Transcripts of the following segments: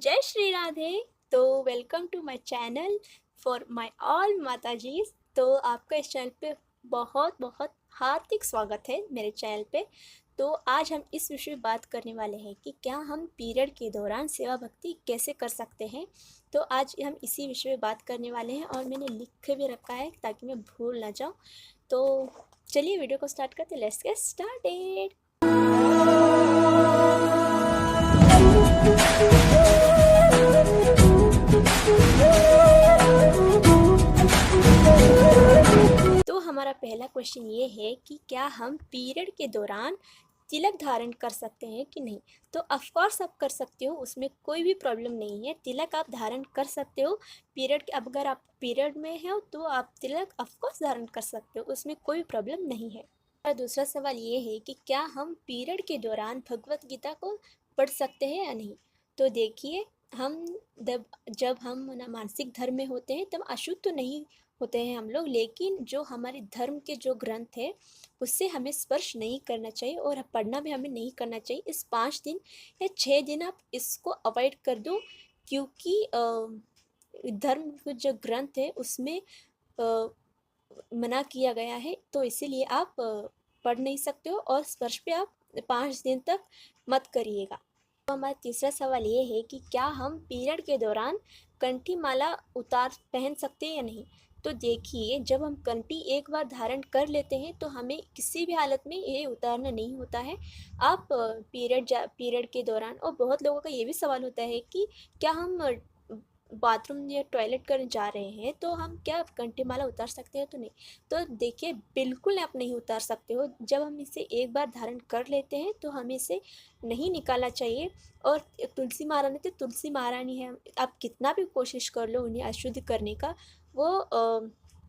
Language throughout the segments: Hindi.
जय श्री राधे। तो welcome to my channel for my all माताजीज। तो आपका इस चैनल पे बहुत बहुत हार्दिक स्वागत है मेरे चैनल पे। तो आज हम इस विषय में बात करने वाले हैं कि क्या हम पीरियड के दौरान सेवा भक्ति कैसे कर सकते हैं। तो आज हम इसी विषय में बात करने वाले हैं और मैंने लिख के भी रखा है ताकि मैं भूल ना जाऊँ। तो चलिए वीडियो को स्टार्ट करते हैं। Let's get started. तो हमारा पहला क्वेश्चन ये है कि क्या हम पीरियड के दौरान तिलक धारण कर सकते हैं कि नहीं। तो ऑफ कोर्स आप कर सकते हो, उसमें कोई भी प्रॉब्लम नहीं है। तिलक आप धारण कर सकते हो पीरियड के। अब अगर आप पीरियड में हो तो आप तिलक ऑफ कोर्स धारण कर सकते हो, उसमें कोई प्रॉब्लम नहीं है। और दूसरा सवाल ये है कि क्या हम पीरियड के दौरान भगवत गीता को पढ़ सकते हैं या नहीं। तो देखिए, हम जब हम मानसिक धर्म में होते हैं तब अशुद्ध तो नहीं होते हैं हम लोग, लेकिन जो हमारे धर्म के जो ग्रंथ है उससे हमें स्पर्श नहीं करना चाहिए और पढ़ना भी हमें नहीं करना चाहिए। इस 5 दिन या 6 दिन आप इसको अवॉइड कर दो, क्योंकि धर्म के जो ग्रंथ है उसमें मना किया गया है। तो इसीलिए आप पढ़ नहीं सकते हो और स्पर्श पे आप 5 दिन तक मत करिएगा। तो हमारा तीसरा सवाल ये है कि क्या हम पीरियड के दौरान कंठी माला पहन सकते हैं या नहीं। तो देखिए, जब हम कंठी एक बार धारण कर लेते हैं तो हमें किसी भी हालत में ये उतारना नहीं होता है। आप पीरियड के दौरान, और बहुत लोगों का ये भी सवाल होता है कि क्या हम बाथरूम या टॉयलेट करने जा रहे हैं तो हम क्या कंठी माला उतार सकते हैं। तो नहीं। तो देखिए, बिल्कुल आप नहीं उतार सकते हो। जब हम इसे एक बार धारण कर लेते हैं तो हमें इसे नहीं निकालना चाहिए। और तुलसी महारानी तो तुलसी महारानी है, आप कितना भी कोशिश कर लो उन्हें अशुद्ध करने का, वो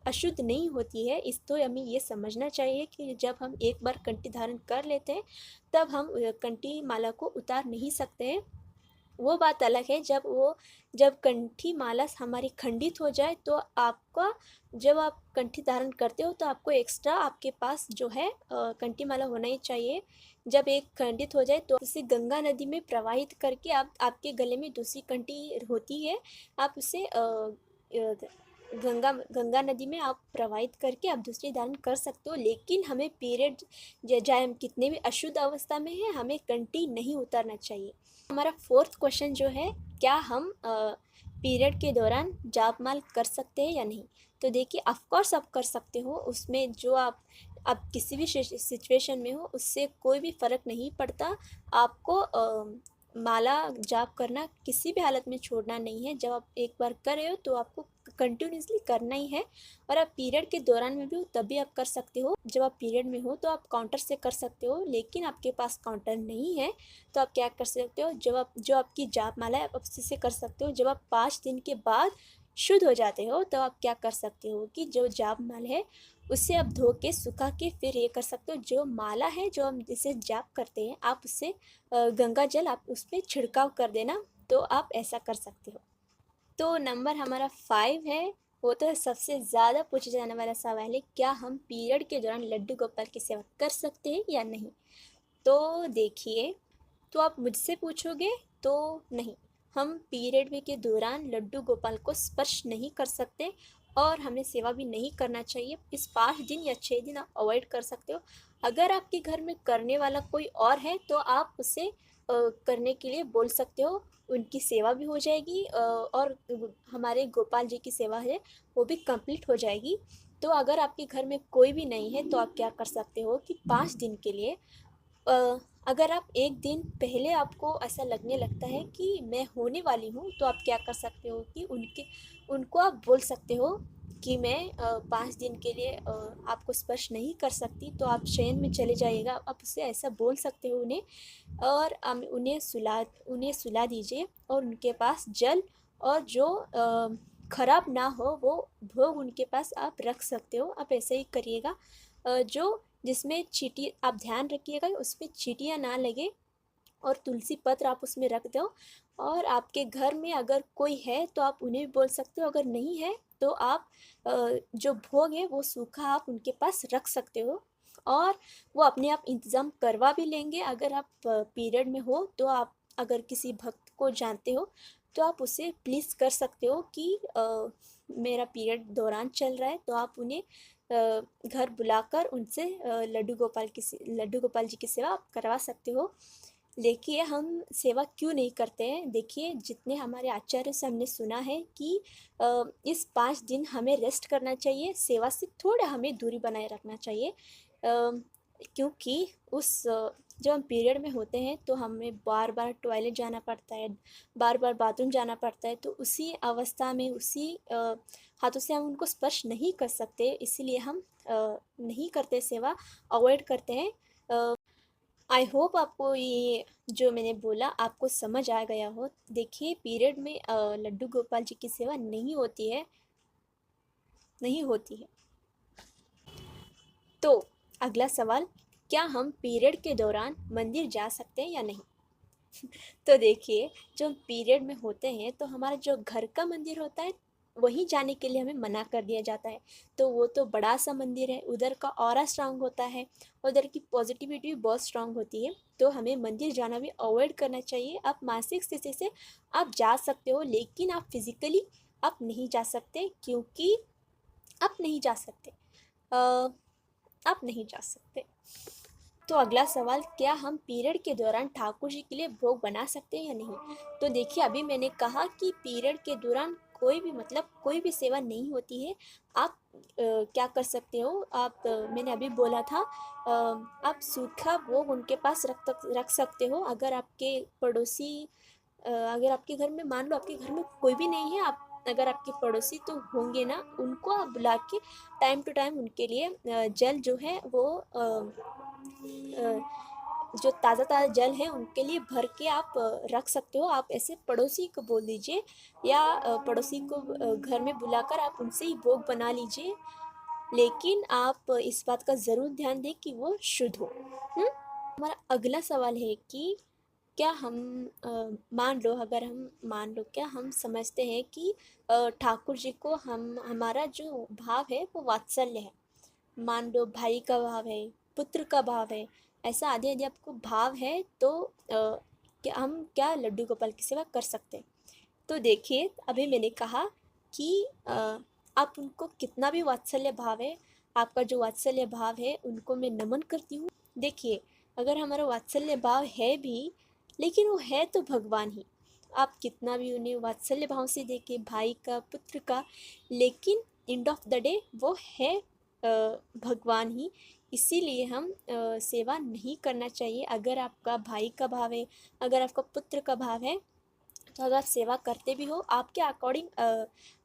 अशुद्ध नहीं होती है। इस तो हमें ये समझना चाहिए कि जब हम एक बार कंठी धारण कर लेते हैं तब हम कंठी माला को उतार नहीं सकते हैं। वो बात अलग है जब कंठी माला हमारी खंडित हो जाए तो आपका, जब आप कंठी धारण करते हो तो आपको एक्स्ट्रा आपके पास जो है कंठी माला होना ही चाहिए। जब एक खंडित हो जाए तो उसे गंगा नदी में प्रवाहित करके आप आपके गले में दूसरी कंठी होती है, आप उसे गंगा नदी में आप प्रवाहित करके आप दूसरी धारण कर सकते हो। लेकिन हमें पीरियड चाहे हम कितने भी अशुद्ध अवस्था में हैं, हमें कंठी नहीं उतारना चाहिए। हमारा फोर्थ क्वेश्चन जो है, क्या हम पीरियड के दौरान जापमाल कर सकते हैं या नहीं। तो देखिए, ऑफ कोर्स आप कर सकते हो। उसमें जो आप किसी भी सिचुएशन में हो उससे कोई भी फ़र्क नहीं पड़ता। आपको माला जाप करना किसी भी हालत में छोड़ना नहीं है। जब आप एक बार कर रहे हो तो आपको कंटिन्यूसली करना ही है। और आप पीरियड के दौरान में भी हो तभी आप कर सकते हो। जब आप पीरियड में हो तो आप काउंटर से कर सकते हो, लेकिन आपके पास काउंटर नहीं है तो आप क्या कर सकते हो, जो आपकी जाप माला है आप उससे कर सकते हो। जब आप 5 दिन के बाद शुद्ध हो जाते हो तो आप क्या कर सकते हो कि जो जाप माला है उससे आप धो के सुखा के फिर ये कर सकते हो। जो माला है जो हम जिसे जाप करते हैं, आप उससे गंगा जल आप उस पर छिड़काव कर देना, तो आप ऐसा कर सकते हो। तो नंबर हमारा 5 है, वो तो है सबसे ज़्यादा पूछा जाने वाला सवाल है, क्या हम पीरियड के दौरान लड्डू गोपाल की सेवा कर सकते हैं या नहीं। तो देखिए, तो आप मुझसे पूछोगे तो नहीं, हम पीरियड में के दौरान लड्डू गोपाल को स्पर्श नहीं कर सकते और हमें सेवा भी नहीं करना चाहिए। इस 5 दिन या 6 दिन आप अवॉइड कर सकते हो। अगर आपके घर में करने वाला कोई और है तो आप उसे करने के लिए बोल सकते हो, उनकी सेवा भी हो जाएगी और हमारे गोपाल जी की सेवा है वो भी कंप्लीट हो जाएगी। तो अगर आपके घर में कोई भी नहीं है तो आप क्या कर सकते हो कि 5 दिन के लिए अगर आप एक दिन पहले आपको ऐसा लगने लगता है कि मैं होने वाली हूँ, तो आप क्या कर सकते हो कि उनको आप बोल सकते हो कि मैं 5 दिन के लिए आपको स्पर्श नहीं कर सकती, तो आप शयन में चले जाइएगा। आप उससे ऐसा बोल सकते हो उन्हें, और उन्हें सुला दीजिए और उनके पास जल और जो खराब ना हो वो भोग उनके पास आप रख सकते हो। आप ऐसे ही करिएगा। जो जिसमें चींटी, आप ध्यान रखिएगा उसमें चींटियाँ ना लगे, और तुलसी पत्र आप उसमें रख दो। और आपके घर में अगर कोई है तो आप उन्हें भी बोल सकते हो, अगर नहीं है तो आप जो भोग है वो सूखा आप उनके पास रख सकते हो और वो अपने आप इंतज़ाम करवा भी लेंगे। अगर आप पीरियड में हो तो आप अगर किसी भक्त को जानते हो तो आप उसे प्लीज़ कर सकते हो कि मेरा पीरियड दौरान चल रहा है, तो आप उन्हें घर बुलाकर उनसे लड्डू गोपाल जी की सेवा आप करवा सकते हो। देखिए हम सेवा क्यों नहीं करते हैं, देखिए जितने हमारे आचार्य से हमने सुना है कि इस 5 दिन हमें रेस्ट करना चाहिए, सेवा से थोड़ा हमें दूरी बनाए रखना चाहिए, क्योंकि जब हम पीरियड में होते हैं तो हमें बार बार टॉयलेट जाना पड़ता है, बार बार बाथरूम जाना पड़ता है, तो उसी अवस्था में उसी हाथों से हम उनको स्पर्श नहीं कर सकते, इसीलिए हम नहीं करते, सेवा अवॉइड करते हैं। आई होप आपको ये जो मैंने बोला आपको समझ आ गया हो। देखिए पीरियड में लड्डू गोपाल जी की सेवा नहीं होती है, नहीं होती है। तो अगला सवाल, क्या हम पीरियड के दौरान मंदिर जा सकते हैं या नहीं? तो देखिए जो हम पीरियड में होते हैं तो हमारा जो घर का मंदिर होता है वहीं जाने के लिए हमें मना कर दिया जाता है। तो वो तो बड़ा सा मंदिर है, उधर का ऑरा स्ट्रांग होता है, उधर की पॉजिटिविटी भी बहुत स्ट्रांग होती है, तो हमें मंदिर जाना भी अवॉइड करना चाहिए। आप मानसिक स्थिति से आप जा सकते हो, लेकिन आप फिज़िकली आप नहीं जा सकते, क्योंकि आप नहीं जा सकते, आप नहीं जा सकते। तो अगला सवाल, क्या हम पीरियड के दौरान ठाकुर जी के लिए भोग बना सकते हैं या नहीं? तो देखिए अभी मैंने कहा कि पीरियड के दौरान कोई भी सेवा नहीं होती है। आप क्या कर सकते हो, मैंने अभी बोला था, आप सूखा भोग उनके पास रख सकते हो। अगर आपके घर में, मान लो आपके घर में कोई भी नहीं है, अगर आपके पड़ोसी तो होंगे ना, उनको आप बुला के टाइम टू टाइम उनके लिए जल जो है वो जो ताज़ा जल है उनके लिए भर के आप रख सकते हो। आप ऐसे पड़ोसी को बोल दीजिए, या पड़ोसी को घर में बुलाकर आप उनसे ही भोग बना लीजिए, लेकिन आप इस बात का ज़रूर ध्यान दें कि वो शुद्ध हो। हमारा अगला सवाल है कि क्या हम मान लो क्या हम समझते हैं कि ठाकुर जी को हमारा जो भाव है वो वात्सल्य है, मान लो भाई का भाव है, पुत्र का भाव है, ऐसा आदि यदि आपको भाव है, तो क्या लड्डू गोपाल की सेवा कर सकते हैं? तो देखिए अभी मैंने कहा कि आप उनको कितना भी वात्सल्य भाव है, आपका जो वात्सल्य भाव है उनको मैं नमन करती हूँ। देखिए अगर हमारा वात्सल्य भाव है भी, लेकिन वो है तो भगवान ही, आप कितना भी उन्हें वात्सल्य भाव से देखें, भाई का, पुत्र का, लेकिन एंड ऑफ द डे वो है भगवान ही, इसीलिए हम सेवा नहीं करना चाहिए। अगर आपका भाई का भाव है, अगर आपका पुत्र का भाव है, तो अगर आप सेवा करते भी हो, आपके अकॉर्डिंग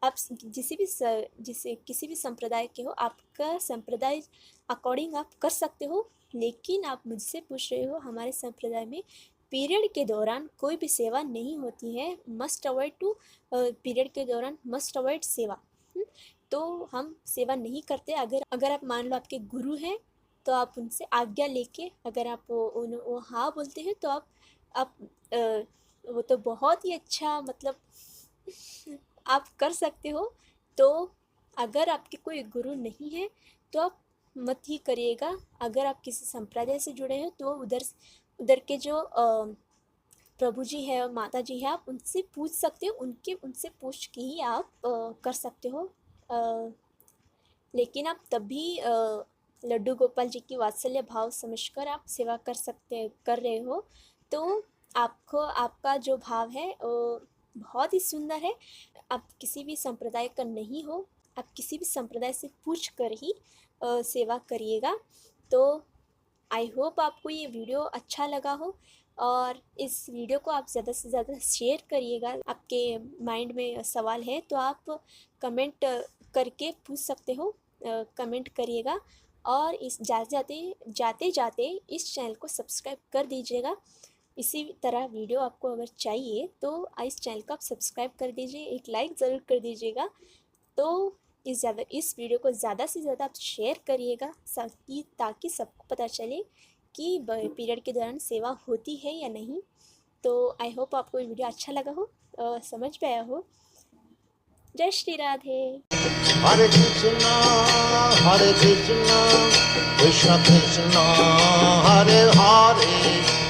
आप किसी भी संप्रदाय के हो, आपका संप्रदाय अकॉर्डिंग आप कर सकते हो, लेकिन आप मुझसे पूछ रहे हो, हमारे संप्रदाय में पीरियड के दौरान कोई भी सेवा नहीं होती है। पीरियड के दौरान मस्ट अवॉइड सेवा। तो हम सेवा नहीं करते। अगर आप मान लो आपके गुरु हैं, तो आप उनसे आज्ञा लेके, अगर आप वो हाँ बोलते हैं, तो आप वो तो बहुत ही अच्छा, मतलब आप कर सकते हो। तो अगर आपके कोई गुरु नहीं है तो आप मत ही करिएगा। अगर आप किसी संप्रदाय से जुड़े हैं तो उधर के जो प्रभु जी है और माता जी है, आप उनसे पूछ सकते हो, उनसे पूछ के ही आप कर सकते हो। लेकिन आप तब भी लड्डू गोपाल जी की वात्सल्य भाव समझकर आप सेवा कर रहे हो, तो आपका जो भाव है वो बहुत ही सुंदर है। आप किसी भी संप्रदाय का नहीं हो, आप किसी भी संप्रदाय से पूछ कर ही सेवा करिएगा। तो आई होप आपको ये वीडियो अच्छा लगा हो, और इस वीडियो को आप ज़्यादा से ज़्यादा शेयर करिएगा। आपके माइंड में सवाल है तो आप कमेंट करके पूछ सकते हो, कमेंट करिएगा। और जाते जाते इस चैनल को सब्सक्राइब कर दीजिएगा। इसी तरह वीडियो आपको अगर चाहिए तो इस चैनल को आप सब्सक्राइब कर दीजिए, एक लाइक ज़रूर कर दीजिएगा। तो इस वीडियो को ज़्यादा से ज़्यादा आप शेयर करिएगा, ताकि सबको पता चले कि पीरियड के दौरान सेवा होती है या नहीं। तो आई होप आपको ये वीडियो अच्छा लगा हो, समझ में आया हो। जय श्री राधे। हरे कृष्णा कृष्ण कृष्ण हरे हरे।